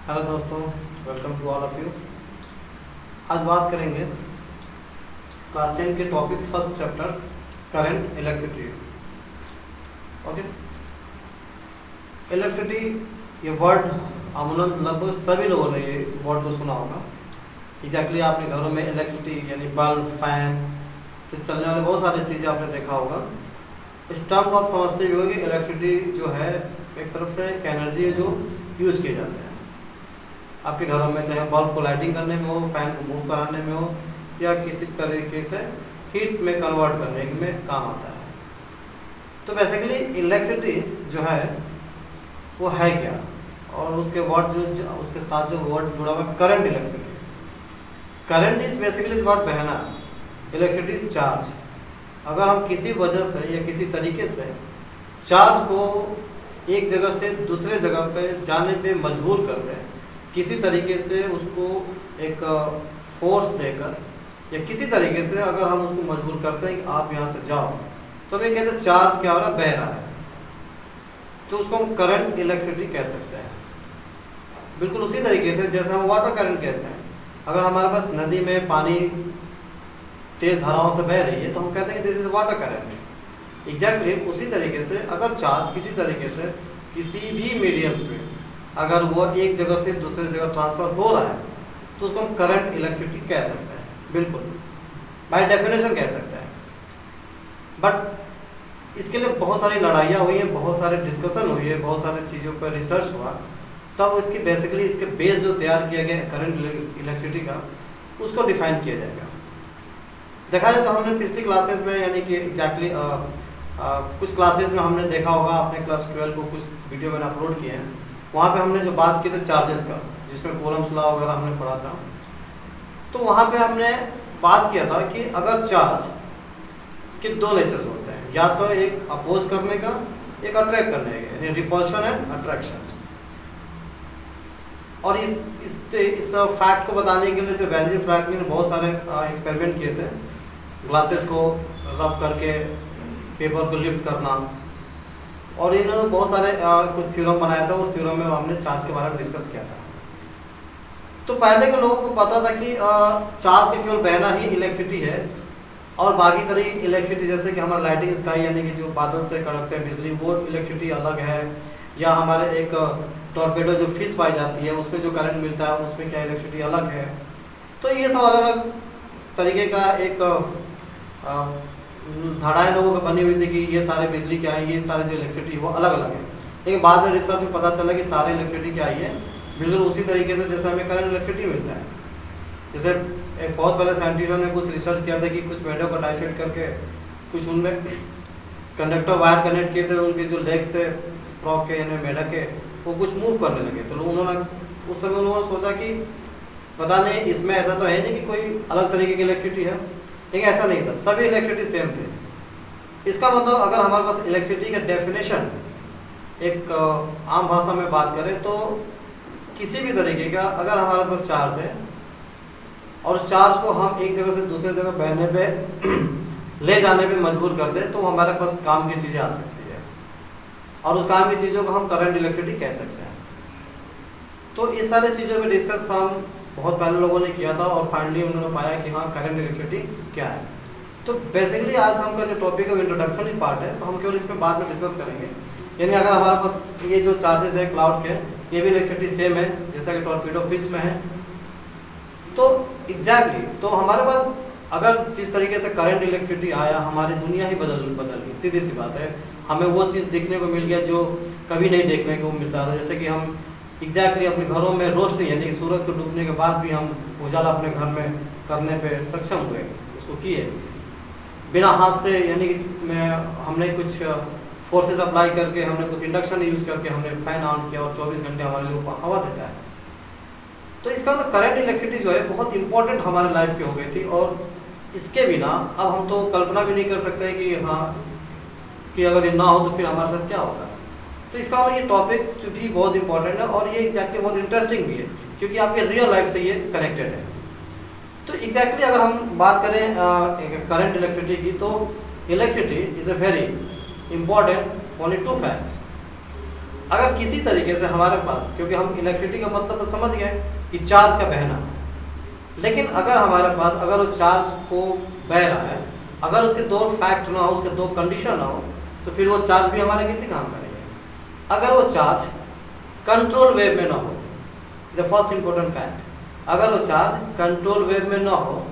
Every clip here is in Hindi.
हेलो दोस्तों, welcome to all of you. आज बात करेंगे क्लास 10 के topic first chapters current electricity. Okay, electricity ये वर्ड अमूमन लगभग सभी लोगों ने इस वर्ड को सुना होगा। एग्जैक्टली आपने घरों में इलेक्ट्रिसिटी यानी बल्ब, फैन से चलने वाले बहुत सारी चीज़ें आपने देखा होगा। इस टर्म को आप समझते भी होंगे। इलेक्ट्रिसिटी जो है एक तरफ से एक एनर्जी है जो यूज़ किए जाते हैं आपके घरों में, चाहे बल्ब को लाइटिंग करने में हो, फैन को मूव कराने में हो, या किसी तरीके से हीट में कन्वर्ट करने में काम आता है। तो बेसिकली इलेक्ट्रिसिटी जो है वो है क्या, और उसके वर्ड जो उसके साथ जो वर्ड जुड़ा हुआ current electricity. Current is basically इस वर्ड बहना, इलेक्ट्रिसिटी इज चार्ज। अगर हम किसी वजह से या किसी तरीके से चार्ज को एक जगह से दूसरे जगह पे जाने पे मजबूर कर दें, किसी तरीके से उसको एक फोर्स देकर या किसी तरीके से अगर हम उसको मजबूर करते हैं कि आप यहाँ से जाओ, तो हम ये कहते हैं चार्ज क्या हो रहा है, बह रहा है। तो उसको हम करंट इलेक्ट्रिसिटी कह सकते हैं। बिल्कुल उसी तरीके से जैसे हम वाटर करंट कहते हैं। अगर हमारे पास नदी में पानी तेज धाराओं से बह रही है तो हम कहते हैं कि this is water current. Exactly उसी तरीके से अगर चार्ज किसी तरीके से किसी भी मीडियम पे अगर वो एक जगह से दूसरे जगह ट्रांसफ़र हो रहा है तो उसको हम करंट इलेक्ट्रिसिटी कह सकते हैं। बिल्कुल बाय डेफिनेशन कह सकते हैं। बट इसके लिए बहुत सारी लड़ाइयाँ हुई हैं, बहुत सारे डिस्कशन हुई है, बहुत सारी चीज़ों पर रिसर्च हुआ, तब इसकी बेसिकली इसके बेस जो तैयार किया गया करंट इलेक्ट्रिसिटी का, उसको डिफाइन किया जाएगा। देखा जाए तो हमने पिछली क्लासेस में यानी कि एग्जैक्टली कुछ क्लासेस में हमने देखा होगा, अपने क्लास 12 को कुछ वीडियो मैंने अपलोड किए हैं, वहाँ पे हमने जो बात की थी चार्जेस का, जिसमें कूलम्स लॉ वगैरह हमने पढ़ा था। तो वहाँ पे हमने बात किया था कि अगर चार्ज के दो नेचर्स होते हैं, या तो एक अपोज करने का, एक अट्रैक्ट करने का, यानी रिपल्शन एंड अट्रैक्शन। और इस फैक्ट को बताने के लिए जो बेंजामिन फ्रैंकलिन ने बहुत सारे एक्सपेरिमेंट किए थे, ग्लासेस को रब करके पेपर को लिफ्ट करना, और इन्होंने बहुत सारे कुछ थ्योरम बनाया था। उस थ्योरम में हमने चार्ज के बारे में डिस्कस किया था। तो पहले के लोगों को पता था कि चार्ज के केवल बहना ही इलेक्ट्रिसिटी है, और बाकी तरह इलेक्ट्रिसिटी जैसे कि हमारा लाइटिंग स्काई यानी कि जो बादल से कड़कते हैं बिजली, वो इलेक्ट्रिसिटी अलग है, या हमारे एक टॉर्पेडो जो फिश पाई जाती है उसमें जो करंट मिलता है उसमें क्या इलेक्ट्रिसिटी अलग है। तो ये सब अलग अलग तरीके का एक धारणाएं लोगों को बनी हुई थी कि ये सारे बिजली क्या है, ये सारे जो इलेक्ट्रिसिटी वो अलग अलग है। लेकिन बाद में रिसर्च में पता चला कि सारे इलेक्ट्रिसिटी क्या ही है, बिल्कुल उसी तरीके से जैसे हमें करंट इलेक्ट्रिसिटी मिलता है। जैसे एक बहुत पहले साइंटिस्टों ने कुछ रिसर्च किया था कि कुछ मेढों को डाइसेक्ट करके कुछ उनमें कंडक्टर वायर कनेक्ट किए थे, उनके जो लेग्स थे फ्रॉग के यानी मेढक के, वो कुछ मूव करने लगे। तो उन्होंने उस समय उन्होंने सोचा कि पता नहीं इसमें ऐसा तो है नहीं कि कोई अलग तरीके की इलेक्ट्रिसिटी है, लेकिन ऐसा नहीं था, सभी इलेक्ट्रिसिटी सेम थे। इसका मतलब अगर हमारे पास इलेक्ट्रिसिटी का डेफिनेशन एक आम भाषा में बात करें तो किसी भी तरीके का अगर हमारे पास चार्ज है और उस चार्ज को हम एक जगह से दूसरे जगह बहने पे ले जाने पे मजबूर कर दें तो हमारे पास काम की चीज़ें आ सकती है, और उस काम की चीज़ों को हम करंट इलेक्ट्रिसिटी कह सकते हैं। तो इस सारी चीज़ों पे डिस्कस हम बहुत पहले लोगों ने किया था, और फाइनली उन्होंने पाया कि हाँ करंट इलेक्ट्रिसिटी क्या है। तो बेसिकली आज हमका जो टॉपिक है इंट्रोडक्शन ही पार्ट है, तो हम केवल इसमें बाद में डिस्कस करेंगे। यानी अगर हमारे पास ये जो चार्जेस है क्लाउड के, ये भी इलेक्ट्रिसिटी सेम है जैसा कि टॉर्पेडो फिश में है। तो एग्जैक्टली तो हमारे पास अगर जिस तरीके से करंट इलेक्ट्रिसिटी आया, हमारी दुनिया ही बदल गई। सीधी सी बात है, हमें वो चीज़ देखने को मिल गया जो कभी नहीं देखने को मिलता था। जैसे कि हम एग्जैक्टली अपने घरों में रोशनी यानी कि सूरज को डूबने के बाद भी हम उजाला अपने घर में करने पे सक्षम हुए, उसको किए बिना हाथ से, यानी कि हमने कुछ फोर्सेस अप्लाई करके, हमने कुछ इंडक्शन यूज़ करके हमने फैन ऑन किया और 24 घंटे हमारे लिए हवा देता है। तो इसका मतलब करंट इलेक्ट्रिसिटी जो है बहुत इंपॉर्टेंट हमारे लाइफ की हो गई थी, और इसके बिना अब हम तो कल्पना भी नहीं कर सकते कि हाँ कि अगर ये ना हो तो फिर हमारे साथ क्या होगा। तो इसका मतलब ये टॉपिक जो भी बहुत इंपॉर्टेंट है, और ये एग्जैक्टली बहुत इंटरेस्टिंग भी है क्योंकि आपके रियल लाइफ से ये कनेक्टेड है। तो एग्जैक्टली अगर हम बात करें करंट इलेक्ट्रिसिटी की, तो electricity is a very important only two facts. अगर किसी तरीके से हमारे पास, क्योंकि हम इलेक्ट्रिसिटी का मतलब तो समझ गए कि चार्ज का बहना, लेकिन अगर हमारे पास अगर वो चार्ज को बह रहा है, अगर उसके दो फैक्ट ना हो, उसके दो कंडीशन ना हो, तो फिर वो चार्ज भी हमारे किसी काम का नहीं है। अगर वो चार्ज कंट्रोल वेव में ना हो, द फर्स्ट इंपॉर्टेंट फैक्ट, अगर वो चार्ज कंट्रोल वेव में ना हो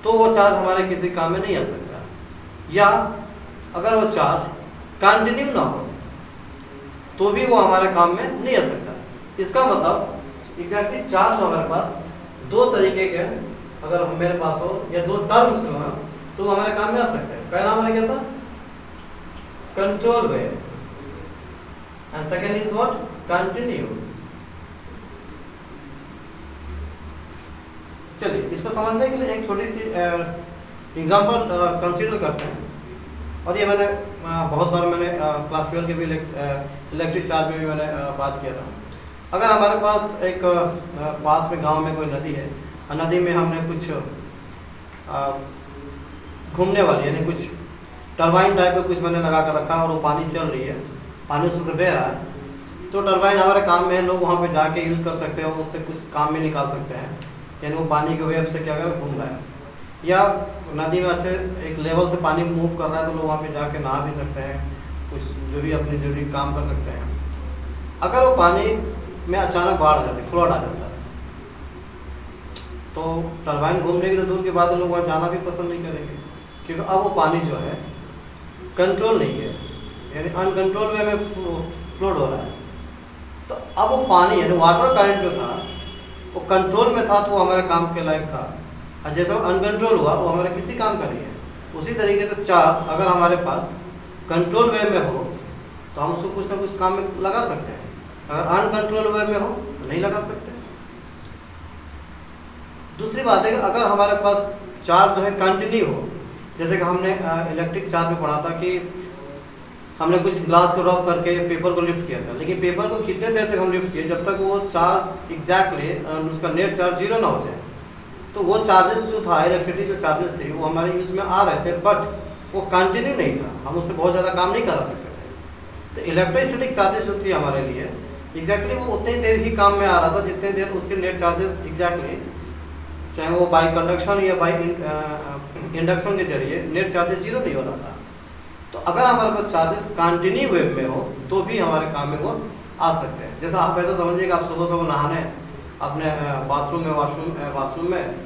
तो वो चार्ज हमारे किसी काम में नहीं आ सकता। या अगर वो चार्ज कंटिन्यू ना हो तो भी वो हमारे काम में नहीं आ सकता। इसका मतलब एग्जैक्टली चार्ज हमारे पास दो तरीके के अगर मेरे पास हो या दो टर्म्स हो तो वो हमारे काम में आ सकते हैं। पहला हमारा क्या था, control wave, and second is what, continue. चलिए इसको समझने के लिए एक छोटी सी एग्जांपल कंसीडर करते हैं। और ये मैंने बहुत बार मैंने क्लास 12 के भी इलेक्ट्रिक चार्ज में भी मैंने बात किया था। अगर हमारे पास एक पास में गांव में कोई नदी है और नदी में हमने कुछ घूमने वाली यानी कुछ टरबाइन टाइप का कुछ मैंने लगा कर रखा और वो पानी चल रही है, पानी उसमें से बह रहा है, तो टरबाइन हमारे काम में लोग वहाँ पे जाके यूज़ कर सकते हैं, उससे कुछ काम भी निकाल सकते हैं, यानी वो पानी के वेव से क्या कर घूम रहा है। या नदी में अच्छे एक लेवल से पानी मूव कर रहा है तो लोग वहाँ पे जाके नहा भी सकते हैं, कुछ जो भी अपने जरूरी काम कर सकते हैं। अगर वो पानी में अचानक बाढ़ आ जाती, फ्लड आ जाता है, तो टरबाइन घूमने की तो दूर की बात है, लोग वहाँ जाना भी पसंद नहीं करेंगे, क्योंकि अब वो पानी जो है कंट्रोल नहीं है, यानी अनकंट्रोल वे में फ्लोट हो रहा है। तो अब वो पानी यानी वाटर करंट जो था वो कंट्रोल में था तो वो हमारे काम के लायक था, और जैसे वो अनकंट्रोल हुआ वो हमारे किसी काम का नहीं है। उसी तरीके से चार्ज अगर हमारे पास कंट्रोल वे में हो तो हम उसको कुछ ना कुछ काम में लगा सकते हैं, अगर अनकंट्रोल वे में हो तो नहीं लगा सकते। दूसरी बात है कि अगर हमारे पास चार्ज जो है कंटिन्यू हो, जैसे कि हमने इलेक्ट्रिक चार्ज में पढ़ा था कि हमने कुछ ग्लास को रब करके पेपर को लिफ्ट किया था, लेकिन पेपर को कितने देर तक हम लिफ्ट किए, जब तक वो चार्ज एग्जैक्टली उसका नेट चार्ज 0 ना हो जाए। तो वो चार्जेस जो था, इलेक्ट्रिसिटी जो चार्जेस थे वो हमारे यूज़ में आ रहे थे, बट वो कंटिन्यू नहीं था, हम उससे बहुत ज़्यादा काम नहीं करा सकते थे। तो इलेक्ट्रिसिटी चार्जेस जो थी हमारे लिए एग्जैक्टली वो उतनी देर ही काम में आ रहा था जितने देर उसके नेट चार्जेस एग्जैक्टली, चाहे वो बाई कंडक्शन या बाई इंडक्शन के जरिए नेट चार्जेस 0 नहीं हो रहा था। तो अगर हमारे पास चार्जेस कंटिन्यू वेव में हो तो भी हमारे काम में वो आ सकते हैं। जैसा आप ऐसा समझिए कि आप सुबह सुबह नहाने अपने बाथरूम में बाथरूम में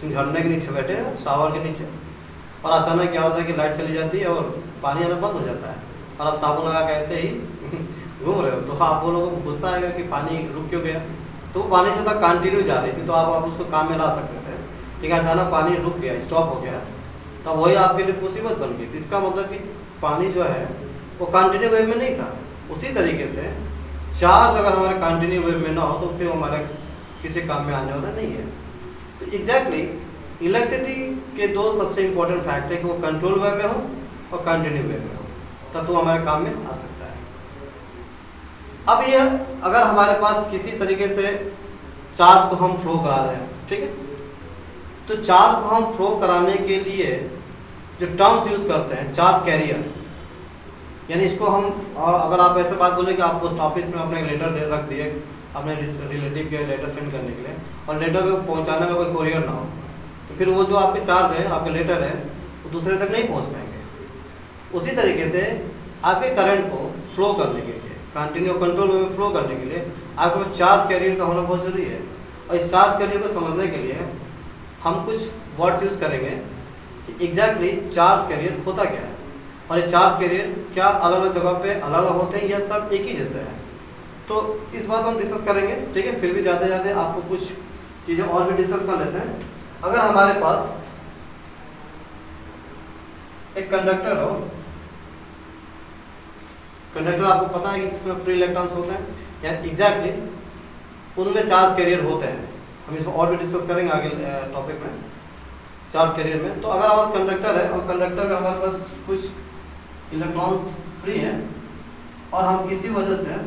झरने के नीचे बैठे, शावर के नीचे, और अचानक क्या होता है कि लाइट चली जाती है और पानी आना बंद हो जाता है, और आप साबुन लगा के ऐसे ही घूम रहे हो, तो आप लोगों को गुस्सा आएगा कि पानी रुक क्यों गया। तो वो पानी जो था कंटिन्यू जा रही थी तो आप उसको काम में ला सकते थे, लेकिन अचानक पानी रुक गया, स्टॉप हो गया, तो वही आपके लिए मुसीबत बन गई। इसका मतलब कि पानी जो है वो कंटिन्यू वेव में नहीं था। उसी तरीके से चार्ज अगर हमारे कंटिन्यू वेव में ना हो तो फिर हमारे किसी काम में आने वाला नहीं है। तो एग्जैक्टली इलेक्ट्रिसिटी के दो सबसे इम्पोर्टेंट फैक्ट है कि वो कंट्रोल वेव में हो और कंटिन्यू वेव में हो, तब तो हमारे काम में आ सकता है। अब ये अगर हमारे पास किसी तरीके से चार्ज को हम फ्लो करा रहे हैं, ठीक है, तो चार्ज को हम फ्लो कराने के लिए जो टर्म्स यूज़ करते हैं, चार्ज कैरियर, यानी इसको हम अगर आप ऐसे बात बोले कि आप पोस्ट ऑफिस में अपने लेटर दे रख दिए अपने रिलेटिव के लेटर सेंड करने के लिए, और लेटर को पहुंचाने का कोई कोरियर ना हो, तो फिर वो जो आपके चार्ज है, आपके लेटर है, वो दूसरे तक नहीं पहुंच पाएंगे। उसी तरीके से आपके करंट को फ्लो करने के लिए, कंटिन्यू कंट्रोल में फ्लो करने के लिए आपके पास चार्ज कैरियर का होना बहुत जरूरी है। और इस चार्ज कैरियर को समझने के लिए हम कुछ वर्ड्स यूज़ करेंगे कि एग्जैक्टली चार्ज कैरियर होता क्या है, और ये चार्ज कैरियर क्या अलग अलग जगह पे अलग अलग होते हैं या सब एक ही जैसे हैं। तो इस बात को हम डिस्कस करेंगे, ठीक है। फिर भी जाते जाते आपको कुछ चीज़ें और भी डिस्कस कर लेते हैं। अगर हमारे पास एक कंडक्टर हो, कंडक्टर आपको पता है कि जिसमें फ्री इलेक्ट्रॉन्स होते हैं, या एग्जैक्टली उनमें चार्ज कैरियर होते हैं। हम इसको और भी डिस्कस करेंगे आगे टॉपिक में, चार्ज कैरियर में। तो अगर हमारे पास कंडक्टर है और कंडक्टर में हमारे पास कुछ इलेक्ट्रॉन्स फ्री हैं और हम किसी वजह से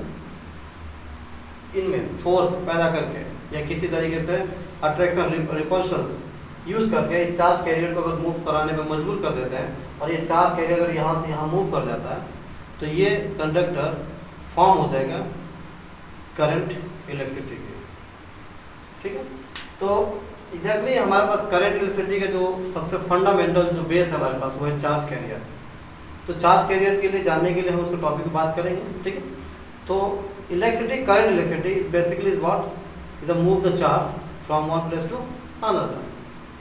इनमें फोर्स पैदा करके या किसी तरीके से अट्रैक्शन रिपल्शंस यूज़ करके इस चार्ज कैरियर को अगर मूव कराने में मजबूर कर देते हैं, और ये चार्ज कैरियर अगर यहाँ से यहाँ मूव कर जाता है, तो ये कंडक्टर फॉर्म हो जाएगा करंट इलेक्ट्रिसिटी के, ठीक है। तो एग्जैक्टली हमारे पास करंट इलेक्ट्रिसिटी का जो सबसे फंडामेंटल जो बेस है हमारे पास वो है चार्ज कैरियर। तो चार्ज कैरियर के लिए जानने के लिए हम उसको टॉपिक पे बात करेंगे, ठीक है। तो electricity, current electricity is basically is what is the move the charge from one place to another.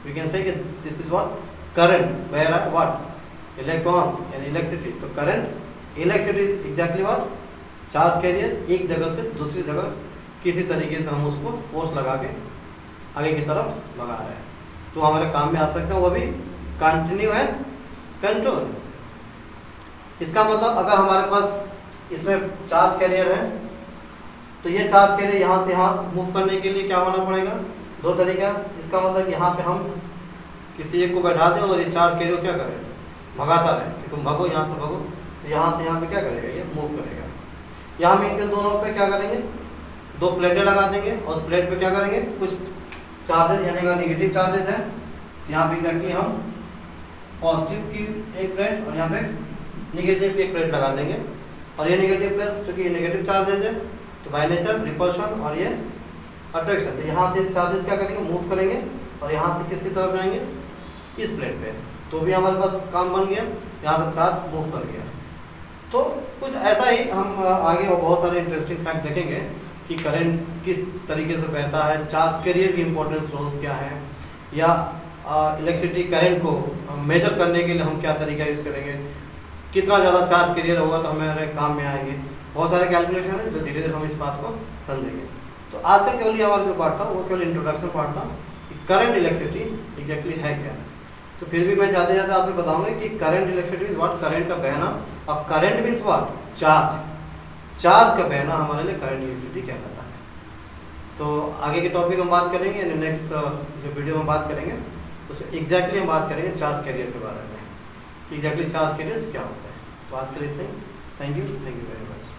We can say this is what current where are what electrons and electricity. तो current electricity is exactly what charge carrier, एक जगह से दूसरी जगह किसी तरीके से हम उसको फोर्स लगा के आगे की तरफ लगा रहे हैं, तो हमारे काम में आ सकते हैं, वो भी कंटिन्यू एंड कंट्रोल। इसका मतलब अगर हमारे पास इसमें चार्ज कैरियर है तो ये चार्ज कैरियर यहाँ से यहाँ मूव करने के लिए क्या होना पड़ेगा, दो तरीका। इसका मतलब यहाँ पे हम किसी एक को बैठा दें और ये चार्ज कैरियर क्या करे, भगाता रहे कि तुम भगो, यहाँ से भगो, तो यहाँ से यहाँ पे क्या करेगा, ये मूव करेगा। यहाँ हम इनके दोनों पे क्या करेंगे, दो प्लेटें लगा देंगे और उस प्लेट पे क्या करेंगे, कुछ चार्जेस यानी नेगेटिव चार्जेस हैं। यहाँ पे एग्जैक्टली हम पॉजिटिव की एक प्लेट और यहाँ पे नेगेटिव की एक प्लेट लगा देंगे। और ये नेगेटिव प्लस क्योंकि ये नेगेटिव चार्जेस है तो बाय नेचर रिपल्शन और ये अट्रैक्शन, तो यहाँ से चार्जेस क्या करेंगे, मूव करेंगे और यहाँ से किसकी तरफ जाएंगे, इस प्लेट पे, तो भी हमारे पास काम बन गया, यहाँ से चार्ज मूव कर गया। तो कुछ ऐसा ही हम आगे और बहुत सारे इंटरेस्टिंग फैक्ट देखेंगे कि करंट किस तरीके से बहता है, चार्ज कैरियर की इंपॉर्टेंस रोल्स क्या है, या इलेक्ट्रिसिटी करंट को मेजर करने के लिए हम क्या तरीका यूज़ करेंगे, कितना ज़्यादा चार्ज कैरियर होगा तो हमारे काम में आएंगे। बहुत सारे कैलकुलेशन है जो धीरे धीरे हम इस बात को समझेंगे। तो आज से केवल हमारा जो पार्ट था वो केवल इंट्रोडक्शन पार्ट था कि करंट इलेक्ट्रिसिटी एग्जैक्टली है क्या। तो फिर भी मैं ज़्यादा ज़्यादा आपसे बताऊंगा कि current electricity is what, current का बहना, और current means what, charge, charge का बहना हमारे लिए करंट इलेक्ट्रिसिटी कहलाता है। तो आगे के टॉपिक हम बात करेंगे, नेक्स्ट जो वीडियो में बात करेंगे उसमें एग्जैक्टली हम बात करेंगे चार्ज कैरियर के बारे में, एग्जैक्टली चार्ज कैरियर क्या होता है। तो आज के लिए इतना ही, थैंक यू वेरी मच।